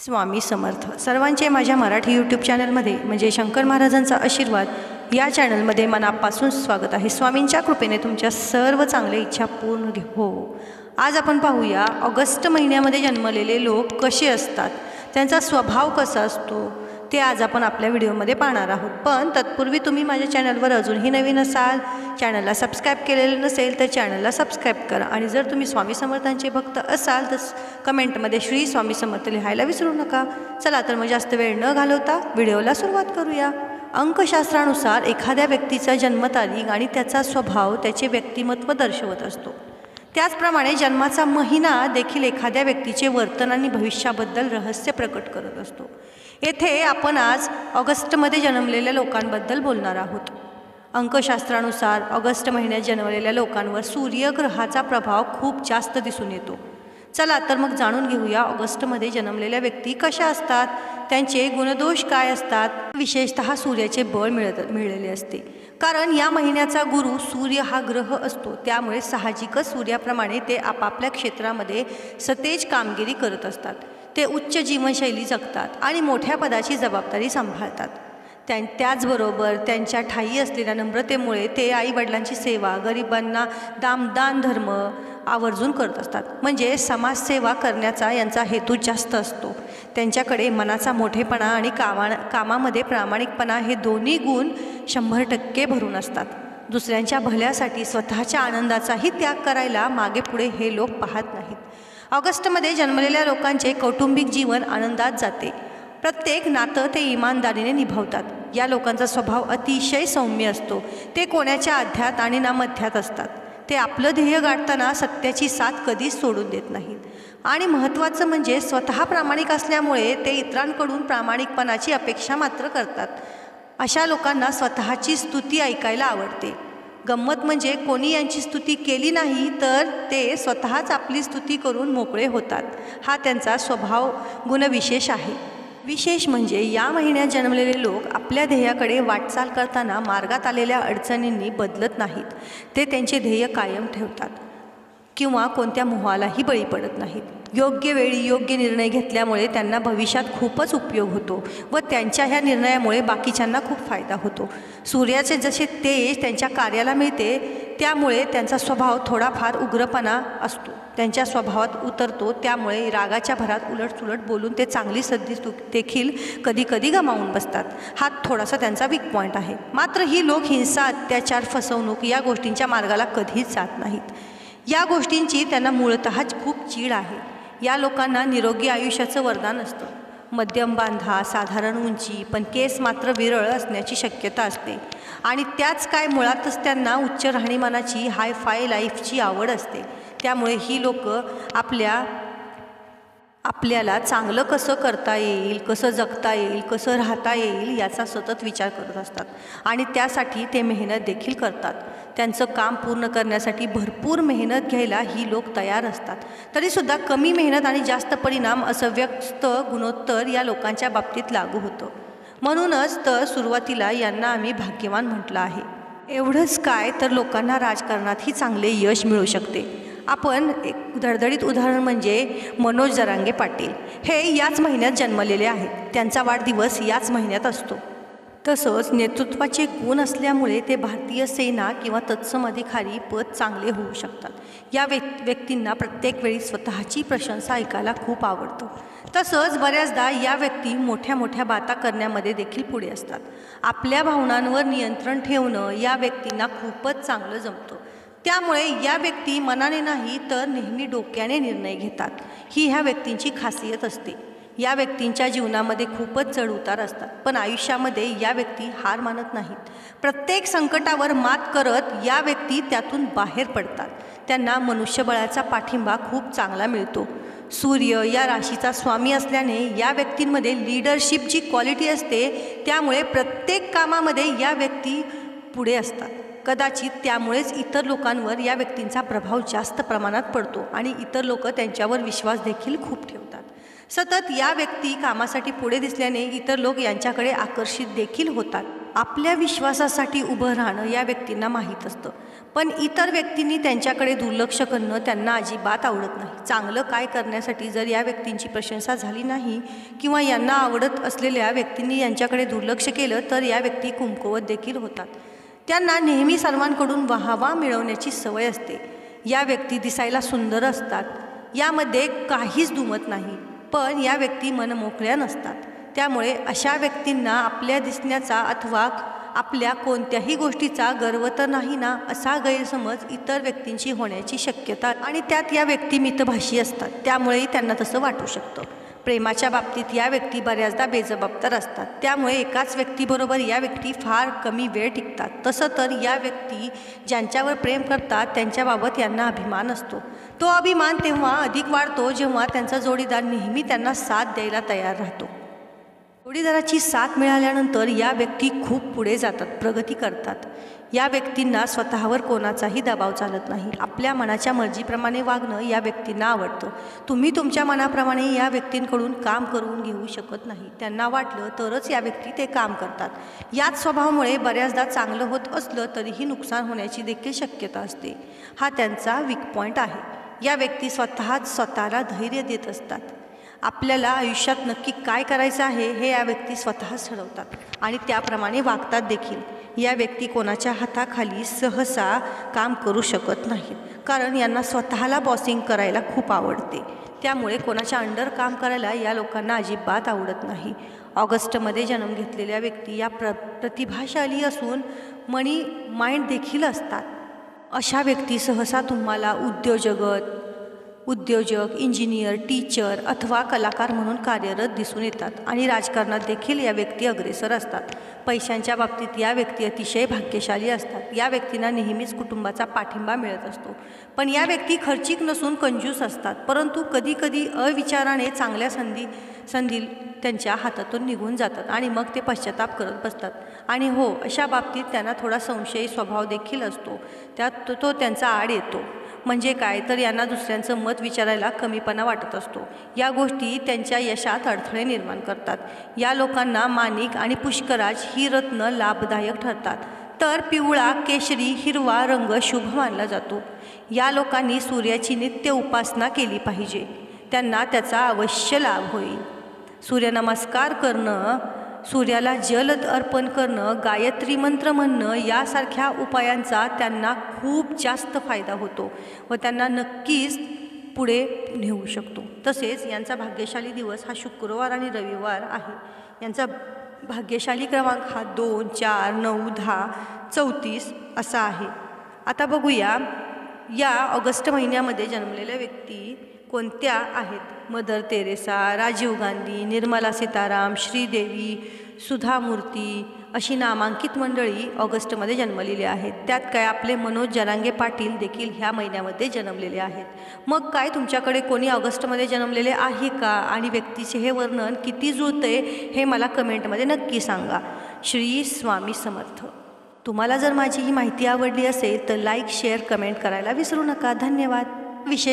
स्वामी समर्थ सर्वांचे माझ्या मराठी यूट्यूब चॅनलमध्ये म्हणजे शंकर महाराजांचा आशीर्वाद या चॅनलमध्ये मनापासून स्वागत आहे। स्वामींच्या कृपेने तुमच्या सर्व चांगल्या इच्छा पूर्ण हो। आज आपण पाहूया ऑगस्ट महिन्यामध्ये जन्मलेले लोक कसे असतात, त्यांचा स्वभाव कसा असतो ते आज आपण आपल्या व्हिडिओमध्ये पाहणार आहोत। पण तत्पूर्वी तुम्ही माझ्या चॅनलवर अजूनही नवीन असाल, चॅनलला सबस्क्राईब केलेलं नसेल तर चॅनलला सबस्क्राईब करा आणि जर तुम्ही स्वामी समर्थांचे भक्त असाल तर कमेंटमध्ये श्री स्वामी समर्थ लिहायला विसरू नका। चला तर मग जास्त वेळ न घालवता व्हिडिओला सुरुवात करूया। अंकशास्त्रानुसार एखाद्या व्यक्तीचा जन्मतारीख आणि त्याचा स्वभाव त्याचे व्यक्तिमत्व दर्शवत असतो। त्याचप्रमाणे जन्माचा महिना देखील एखाद्या व्यक्तीचे वर्तन आणि भविष्याबद्दल रहस्य प्रकट करत असतो। येथे आपण आज ऑगस्टमध्ये जन्मलेल्या लोकांबद्दल बोलणार आहोत। अंकशास्त्रानुसार ऑगस्ट महिन्यात जन्मलेल्या लोकांवर सूर्यग्रहाचा प्रभाव खूप जास्त दिसून येतो। चला तर मग जाणून घेऊया ऑगस्टमध्ये जन्मलेल्या व्यक्ती कशा असतात, त्यांचे गुणदोष काय असतात। विशेषतः सूर्याचे बळ मिळालेले असते, कारण या महिन्याचा गुरु सूर्य हा ग्रह असतो। त्यामुळे साहजिकच सूर्याप्रमाणे ते आपापल्या क्षेत्रामध्ये सतेज कामगिरी करत असतात। ते उच्च जीवनशैली जगतात आणि मोठ्या पदाची जबाबदारी सांभाळतात। त्याचबरोबर त्यांच्या ठायी असलेल्या नम्रतेमुळे ते आईवडिलांची सेवा, गरिबांना दान धर्म आवर्जून करत असतात। म्हणजे समाजसेवा करण्याचा यांचा हेतू जास्त असतो। त्यांच्याकडे मनाचा मोठेपणा आणि कामामध्ये प्रामाणिकपणा हे दोन्ही गुण 100% भरून असतात। दुसऱ्यांच्या भल्यासाठी स्वतःच्या आनंदाचाही त्याग करायला मागे पुढे हे लोक पाहत नाहीत। ऑगस्टमध्ये जन्मलेल्या लोकांचे कौटुंबिक जीवन आनंदात जाते। प्रत्येक नातं ते इमानदारीने निभावतात। या लोकांचा स्वभाव अतिशय सौम्य असतो। ते कोणाच्या अध्यात आणि ना मध्यात असतात। ते आपलं ध्येय गाठताना सत्याची साथ कधीच सोडून देत नाहीत आणि महत्त्वाचं म्हणजे स्वतः प्रामाणिक असल्यामुळे ते इतरांकडून प्रामाणिकपणाची अपेक्षा मात्र करतात। अशा लोकांना स्वतःची स्तुती ऐकायला आवडते। गंमत म्हणजे कोणी यांची स्तुती केली नाही तर ते स्वतःच आपली स्तुती करून मोकळे होतात। हा त्यांचा स्वभाव गुणविशेष आहे। विशेष म्हणजे या महिन्यात जन्मलेले लोक आपल्या ध्येयाकडे वाटचाल करताना मार्गात आलेल्या अडचणींनी बदलत नाहीत। ते त्यांचे ध्येय कायम ठेवतात किंवा कोणत्या मोहालाही बळी पडत नाहीत। योग्य वेळी योग्य निर्णय घेतल्यामुळे त्यांना भविष्यात खूपच उपयोग होतो व त्यांच्या ह्या निर्णयामुळे बाकीच्यांना खूप फायदा होतो। सूर्याचे जसे तेज त्यांच्या कार्याला मिळते त्यामुळे त्यांचा स्वभाव थोडाफार उग्रपणा असतो, त्यांच्या स्वभावात उतरतो। त्यामुळे रागाच्या भरात उलटसुलट बोलून ते चांगली संधी देखील कधी गमावून बसतात। हा थोडासा त्यांचा वीक पॉईंट आहे। मात्र ही लोक हिंसा, अत्याचार, फसवणूक या गोष्टींच्या मार्गाला कधीच जात नाहीत। या गोष्टींची त्यांना मूळतःच खूप चीड आहे। या लोकांना निरोगी आयुष्याचं वरदान असतं। मध्यम बांधा, साधारण उंची, पण केस मात्र विरळ असण्याची शक्यता असते आणि त्याच काय मुळातच त्यांना उच्च राहणीमानाची हाय फाय लाईफची आवड असते। त्यामुळे ही लोक आपल्याला चांगलं कसं करता येईल, कसं जगता येईल, कसं राहता येईल याचा सतत विचार करत असतात आणि त्यासाठी ते मेहनत देखील करतात। त्यांचं काम पूर्ण करण्यासाठी भरपूर मेहनत घ्यायला ही लोक तयार असतात। तरीसुद्धा कमी मेहनत आणि जास्त परिणाम असं व्यस्त गुणोत्तर या लोकांच्या बाबतीत लागू होतं। म्हणूनच तर सुरुवातीला यांना आम्ही भाग्यवान म्हटलं आहे। एवढंच काय तर लोकांना राजकारणातही चांगले यश मिळू शकते। आपण एक धडधडीत उदाहरण म्हणजे मनोज जरांगे पाटील हे याच महिन्यात जन्मलेले आहेत। त्यांचा वाढदिवस याच महिन्यात असतो। तसंच नेतृत्वाचे गुण असल्यामुळे ते भारतीय सेना किंवा तत्सम अधिकारी पद चांगले होऊ शकतात। या व्यक्तींना प्रत्येक वेळी स्वतःची प्रशंसा ऐकायला खूप आवडतं। तसंच बऱ्याचदा या व्यक्ती मोठ्या बाता करण्यामध्ये देखील पुढे असतात। आपल्या भावनांवर नियंत्रण ठेवणं या व्यक्तींना खूपच चांगलं जमतं। त्यामुळे या व्यक्ती मनाने नाही तर नेहमी डोक्याने निर्णय घेतात। ही ह्या व्यक्तींची खासियत असते। या व्यक्तींच्या जीवनामध्ये खूपच चढउतार असतात, पण आयुष्यामध्ये या व्यक्ती हार मानत नाहीत। प्रत्येक संकटावर मात करत या व्यक्ती त्यातून बाहेर पडतात। त्यांना मनुष्यबळाचा पाठिंबा खूप चांगला मिळतो। सूर्य या राशीचा स्वामी असल्याने या व्यक्तींमध्ये लीडरशिप जी क्वालिटी असते त्यामुळे प्रत्येक कामामध्ये या व्यक्ती पुढे असतात। कदाचित त्यामुळेच इतर लोकांवर या व्यक्तींचा प्रभाव जास्त प्रमाणात पडतो आणि इतर लोक त्यांच्यावर विश्वास देखील खूप ठेवतात। सतत या व्यक्ती कामासाठी पुढे दिसल्याने इतर लोक यांच्याकडे आकर्षित देखील होतात. आपल्या विश्वासासाठी उभं राहणं या व्यक्तींना माहीत असतं, पण इतर व्यक्तींनी त्यांच्याकडे दुर्लक्ष करणं त्यांना अजिबात आवडत नाही. चांगलं काय करण्यासाठी जर या व्यक्तींची प्रशंसा झाली नाही किंवा यांना आवडत असलेल्या व्यक्तींनी यांच्याकडे दुर्लक्ष केलं तर या व्यक्ती कुमकुवत देखील होतात. त्यांना नेहमी सर्वांकडून वाहवा मिळवण्याची सवय असते. या व्यक्ती दिसायला सुंदर असतात, यामध्ये काहीच दुमत नाही, पण या व्यक्ती मनमोकळ्या नसतात. त्यामुळे अशा व्यक्तींना आपल्या दिसण्याचा अथवा आपल्या कोणत्याही गोष्टीचा गर्व तर नाही ना असा गैरसमज इतर व्यक्तींची होण्याची शक्यता, आणि त्यात या व्यक्ती मितभाषी असतात, त्यामुळेही त्यांना तसं वाटू शकतं. प्रेमाच्या बाबतीत या व्यक्ती बऱ्याचदा बेजबाबदार असतात, त्यामुळे एकाच व्यक्तीबरोबर या व्यक्ती फार कमी वेळ टिकतात. तसं तर या व्यक्ती ज्यांच्यावर प्रेम करतात त्यांच्याबाबत यांना अभिमान असतो. तो अभिमान तेव्हा अधिक वाढतो जेव्हा त्यांचा जोडीदार नेहमी त्यांना साथ द्यायला तयार राहतो. जोडीदाराची साथ मिळाल्यानंतर या व्यक्ती खूप पुढे जातात, प्रगती करतात. या व्यक्तींना स्वतःवर कोणाचाही दबाव चालत नाही. आपल्या मनाच्या मर्जीप्रमाणे वागणं या व्यक्तींना आवडतं. तुम्ही तुमच्या मनाप्रमाणे या व्यक्तींकडून काम करून घेऊ शकत नाही. त्यांना वाटलं तरच या व्यक्ती ते काम करतात. याच स्वभावामुळे बऱ्याचदा चांगलं होत असलं तरीही नुकसान होण्याची देखील शक्यता असते. हा त्यांचा वीक पॉईंट आहे. या व्यक्ती स्वतःला धैर्य देत असतात. आपल्याला आयुष्यात नक्की काय करायचं आहे हे या व्यक्ती स्वतःच ठरवतात आणि त्याप्रमाणे वागतात देखील. या व्यक्ती कोणाच्या हाताखाली सहसा काम करू शकत नाहीत, कारण यांना स्वतःला बॉसिंग करायला खूप आवडते. त्यामुळे कोणाच्या अंडर काम करायला या लोकांना अजिबात आवडत नाही. ऑगस्टमध्ये जन्म घेतलेल्या व्यक्ती या प्रतिभाशाली असून मनी माइंड देखील असतात. अशा व्यक्ती सहसा तुम्हाला उद्योजक, इंजिनियर, टीचर अथवा कलाकार म्हणून कार्यरत दिसून येतात आणि राजकारणात देखील या व्यक्ती अग्रेसर असतात. पैशांच्या बाबतीत या व्यक्ती अतिशय भाग्यशाली असतात. या व्यक्तींना नेहमीच कुटुंबाचा पाठिंबा मिळत असतो. पण या व्यक्ती खर्चिक नसून कंजूस असतात, परंतु कधीकधी अविचाराने चांगल्या संधी त्यांच्या हातातून निघून जातात आणि मग ते पश्चाताप करत बसतात. आणि हो, अशा बाबतीत त्यांना थोडा संशयी स्वभाव देखील असतो. त्यात तो त्यांचा आड येतो. म्हणजे काय तर यांना दुसऱ्यांचं मत विचारायला कमीपणा वाटत असतो. या गोष्टी त्यांच्या यशात अडथळे निर्माण करतात. या लोकांना माणिक आणि पुष्कराज ही रत्न लाभदायक ठरतात, तर पिवळा, केशरी, हिरवा रंग शुभ मानला जातो. या लोकांनी सूर्याची नित्य उपासना केली पाहिजे, त्यांना त्याचा अवश्य लाभ होईल. सूर्यनमस्कार करणं, सूर्याला जल अर्पण करणं, गायत्री मंत्र म्हणणं यासारख्या उपायांचा त्यांना खूप जास्त फायदा होतो व त्यांना नक्कीच पुढे नेऊ शकतो. तसेच यांचा भाग्यशाली दिवस हा शुक्रवार आणि रविवार आहे. यांचा भाग्यशाली क्रमांक हा 2, 4, 9, 10, 34 असा आहे. आता बघूया या ऑगस्ट महिन्यामध्ये जन्मलेल्या व्यक्ती कोणत्या आहेत. मदर तेरेसा, राजीव गांधी, निर्मला सीताराम, श्रीदेवी, सुधा मूर्ती अशी नामांकित मंडळी ऑगस्टमध्ये जन्मलेली आहेत. त्यात काय आपले मनोज जरांगे पाटील देखील ह्या महिन्यामध्ये जन्मलेले आहेत. मग काय तुमच्याकडे कोणी ऑगस्टमध्ये जन्मलेले आहे का आणि व्यक्तीचे हे वर्णन किती जुळते हे मला कमेंटमध्ये नक्की सांगा. श्री स्वामी समर्थ. तुम्हाला जर माझी ही माहिती आवडली असेल तर लाईक, शेअर, कमेंट करायला विसरू नका. धन्यवाद. विशेष